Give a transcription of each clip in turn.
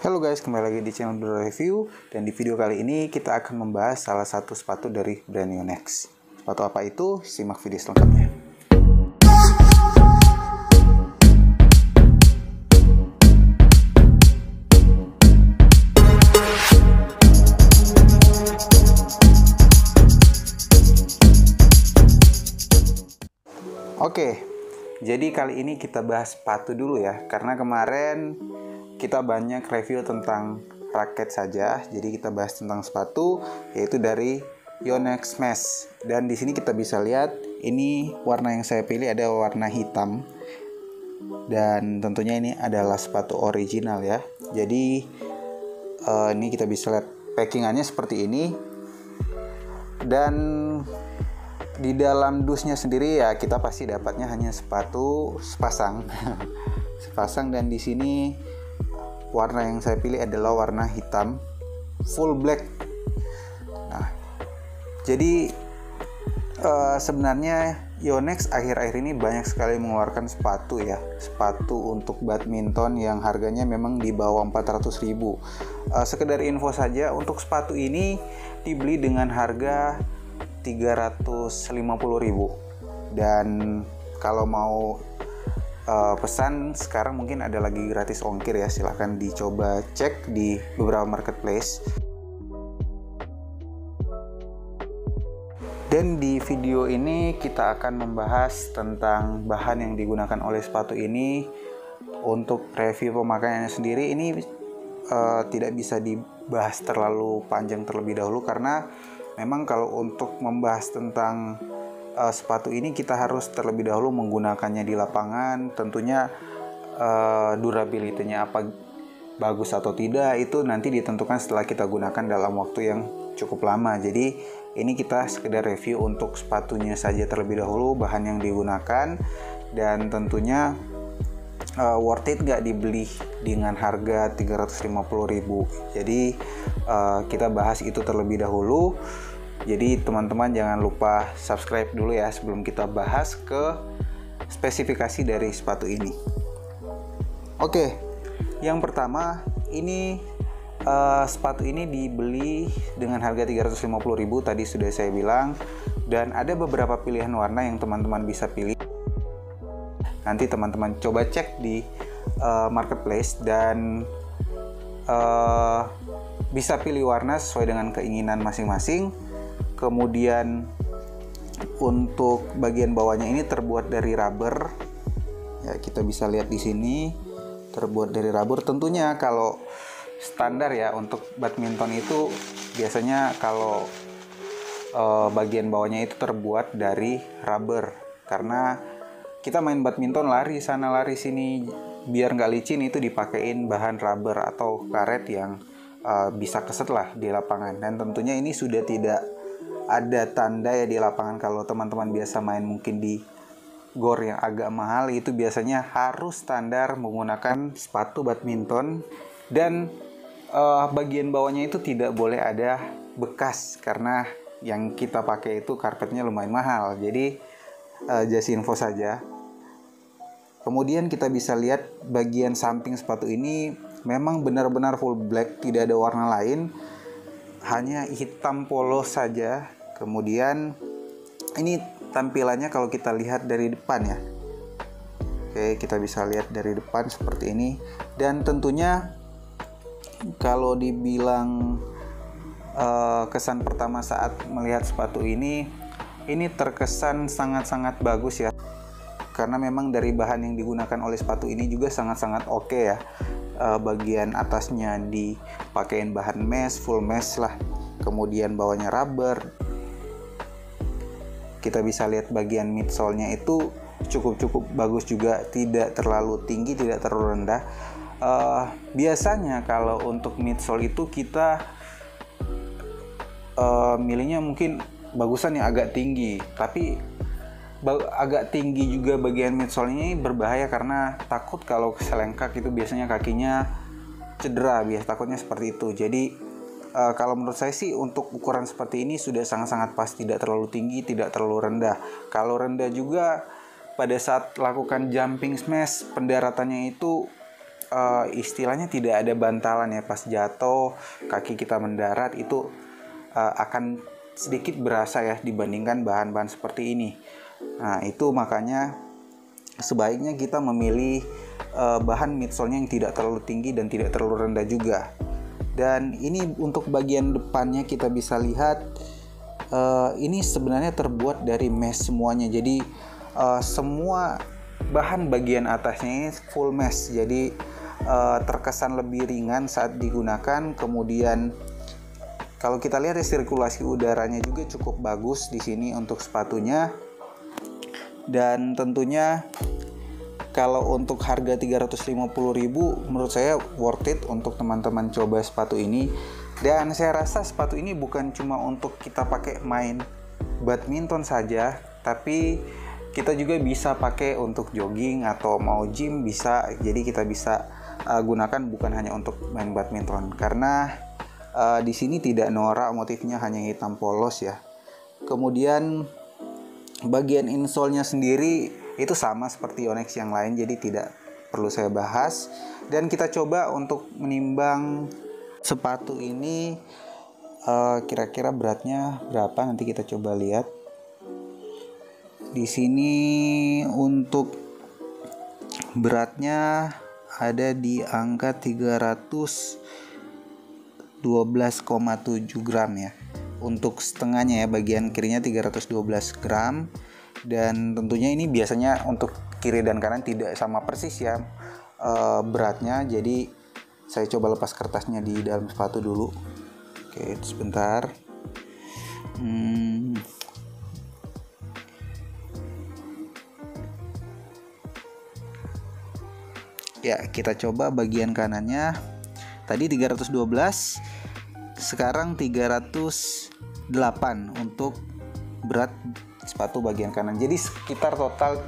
Halo guys, kembali lagi di channel Dulu Review. Dan di video kali ini kita akan membahas salah satu sepatu dari brand Yonex. Sepatu apa itu? Simak video selengkapnya. Oke, jadi kali ini kita bahas sepatu dulu ya. Karena kemarin kita banyak review tentang raket saja, jadi kita bahas tentang sepatu, yaitu dari Yonex Mesh. Dan di sini kita bisa lihat, ini warna yang saya pilih ada warna hitam, dan tentunya ini adalah sepatu original ya. Jadi ini kita bisa lihat packingannya seperti ini, dan di dalam dusnya sendiri ya kita pasti dapatnya hanya sepatu sepasang, sepasang. Dan di sini warna yang saya pilih adalah warna hitam full black. Nah, jadi sebenarnya Yonex akhir-akhir ini banyak sekali mengeluarkan sepatu ya, sepatu untuk badminton yang harganya memang di bawah 400.000. Sekedar info saja, untuk sepatu ini dibeli dengan harga 350.000, dan kalau mau pesan sekarang mungkin ada lagi gratis ongkir ya. Silahkan dicoba cek di beberapa marketplace. Dan di video ini kita akan membahas tentang bahan yang digunakan oleh sepatu ini. Untuk review pemakaiannya sendiri ini tidak bisa dibahas terlalu panjang terlebih dahulu, karena memang kalau untuk membahas tentang sepatu ini kita harus terlebih dahulu menggunakannya di lapangan. Tentunya durability-nya apa, bagus atau tidak, itu nanti ditentukan setelah kita gunakan dalam waktu yang cukup lama. Jadi ini kita sekedar review untuk sepatunya saja terlebih dahulu, bahan yang digunakan, dan tentunya worth it gak dibeli dengan harga 350.000. Jadi kita bahas itu terlebih dahulu. Jadi teman-teman jangan lupa subscribe dulu ya sebelum kita bahas ke spesifikasi dari sepatu ini. Oke, yang pertama ini sepatu ini dibeli dengan harga 350.000 tadi sudah saya bilang, dan ada beberapa pilihan warna yang teman-teman bisa pilih. Nanti teman-teman coba cek di marketplace dan bisa pilih warna sesuai dengan keinginan masing-masing. Kemudian untuk bagian bawahnya ini terbuat dari rubber. Ya, kita bisa lihat di sini terbuat dari rubber. Tentunya kalau standar ya untuk badminton itu biasanya kalau bagian bawahnya itu terbuat dari rubber, karena kita main badminton lari sana lari sini, biar nggak licin itu dipakein bahan rubber atau karet yang bisa keset lah di lapangan. Dan tentunya ini sudah tidak ada tanda ya di lapangan. Kalau teman-teman biasa main mungkin di gor yang agak mahal, itu biasanya harus standar menggunakan sepatu badminton. Dan bagian bawahnya itu tidak boleh ada bekas, karena yang kita pakai itu karpetnya lumayan mahal. Jadi just info saja. Kemudian kita bisa lihat bagian samping sepatu ini memang benar-benar full black, tidak ada warna lain, hanya hitam polos saja. Kemudian ini tampilannya kalau kita lihat dari depan ya. Oke, kita bisa lihat dari depan seperti ini. Dan tentunya kalau dibilang kesan pertama saat melihat sepatu ini terkesan sangat-sangat bagus ya. Karena memang dari bahan yang digunakan oleh sepatu ini juga sangat-sangat oke ya. Bagian atasnya dipakein bahan mesh, full mesh lah. Kemudian bawahnya rubber. Kita bisa lihat bagian midsole-nya itu cukup bagus juga, tidak terlalu tinggi, tidak terlalu rendah. Biasanya kalau untuk midsole itu kita milihnya mungkin bagusan yang agak tinggi, tapi agak tinggi juga bagian midsole-nya berbahaya, karena takut kalau keselengkak itu biasanya kakinya cedera, takutnya seperti itu. Jadi kalau menurut saya sih untuk ukuran seperti ini sudah sangat-sangat pas, tidak terlalu tinggi, tidak terlalu rendah. Kalau rendah juga pada saat lakukan jumping smash, pendaratannya itu istilahnya tidak ada bantalan ya, pas jatuh kaki kita mendarat itu akan sedikit berasa ya dibandingkan bahan-bahan seperti ini. Nah, itu makanya sebaiknya kita memilih bahan midsole-nya yang tidak terlalu tinggi dan tidak terlalu rendah juga. Dan ini untuk bagian depannya kita bisa lihat ini sebenarnya terbuat dari mesh semuanya. Jadi semua bahan bagian atasnya ini full mesh. Jadi terkesan lebih ringan saat digunakan. Kemudian kalau kita lihat sirkulasi udaranya juga cukup bagus di sini untuk sepatunya. Dan tentunya kalau untuk harga 350.000 menurut saya worth it untuk teman-teman coba sepatu ini. Dan saya rasa sepatu ini bukan cuma untuk kita pakai main badminton saja, tapi kita juga bisa pakai untuk jogging atau mau gym bisa. Jadi kita bisa gunakan bukan hanya untuk main badminton, karena di sini tidak norak, motifnya hanya hitam polos ya. Kemudian bagian insole-nya sendiri itu sama seperti Yonex yang lain, jadi tidak perlu saya bahas. Dan kita coba untuk menimbang sepatu ini kira-kira beratnya berapa, nanti kita coba lihat. Di sini untuk beratnya ada di angka 312,7 gram ya. Untuk setengahnya ya, bagian kirinya 312 gram. Dan tentunya ini biasanya untuk kiri dan kanan tidak sama persis ya beratnya. Jadi saya coba lepas kertasnya di dalam sepatu dulu. Oke, sebentar. Ya, kita coba bagian kanannya. Tadi 312, sekarang 308 untuk berat sepatu bagian kanan. Jadi sekitar total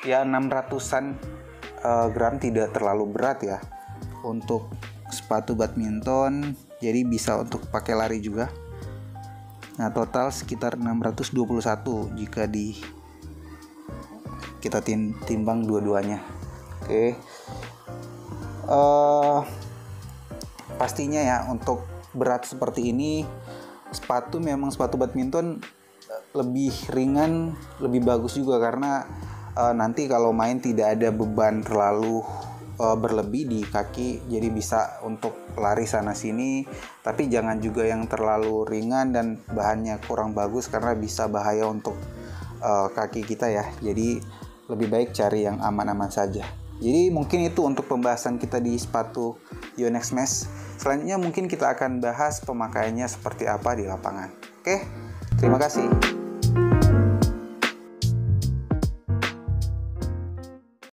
ya 600-an gram, tidak terlalu berat ya untuk sepatu badminton. Jadi bisa untuk pakai lari juga. Nah, total sekitar 621 jika kita timbang dua-duanya. Oke. Pastinya ya untuk berat seperti ini, sepatu badminton lebih ringan, lebih bagus juga, karena nanti kalau main tidak ada beban terlalu berlebih di kaki, jadi bisa untuk lari sana sini. Tapi jangan juga yang terlalu ringan dan bahannya kurang bagus, karena bisa bahaya untuk kaki kita ya. Jadi lebih baik cari yang aman-aman saja. Jadi mungkin itu untuk pembahasan kita di sepatu Yonex Mesh. Selanjutnya mungkin kita akan bahas pemakaiannya seperti apa di lapangan. Oke, terima kasih.